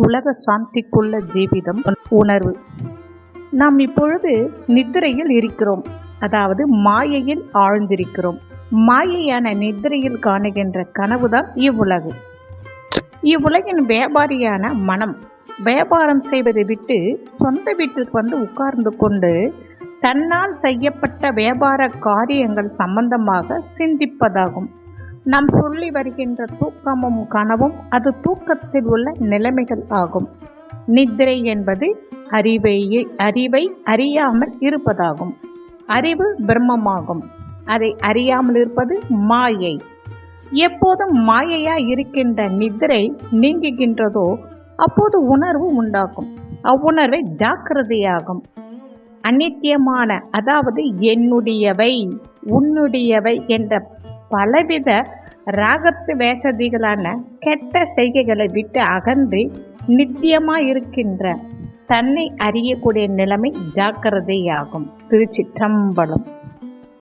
உலக சாந்திக்குள்ள ஜீவிதம் உணர்வு. நாம் இப்பொழுது நித்திரையில் இருக்கிறோம், அதாவது மாயையில் ஆழ்ந்திருக்கிறோம். மாயையான நித்திரையில் காணுகின்ற கனவுதான் இவ்வுலகு. இவ்வுலகின் வியாபாரியான மனம் வியாபாரம் செய்வதை விட்டு சொந்த வீட்டிற்கு வந்து உட்கார்ந்து கொண்டு தன்னால் செய்யப்பட்ட வியாபார காரியங்கள் சம்பந்தமாக சிந்திப்பதாகும். நாம் சொல்லி வருகின்ற தூக்கமும் கனவும் அது தூக்கத்தில் உள்ள நிலைமைகள் ஆகும். நித்திரை என்பது அறிவை அறியாமல் இருப்பதாகும். அறிவு பிரம்மமாகும். அதை அறியாமல் இருப்பது மாயை. எப்போதும் மாயையாய் இருக்கின்ற நித்திரை நீங்குகின்றதோ அப்போது உணர்வு உண்டாகும். அவ்வுணர்வை ஜாக்கிரதையாகும். அநித்தியமான, அதாவது என்னுடையவை உன்னுடையவை என்ற பலவித ராகத்து வேஷதிகளான கெட்ட செய்கைகளை விட்டு அகன்று நித்தியமாயிருக்கின்ற தன்னை அறியக்கூடிய நிலைமை ஜாக்கிரதையாகும். திருச்சிற்றம்பலம்.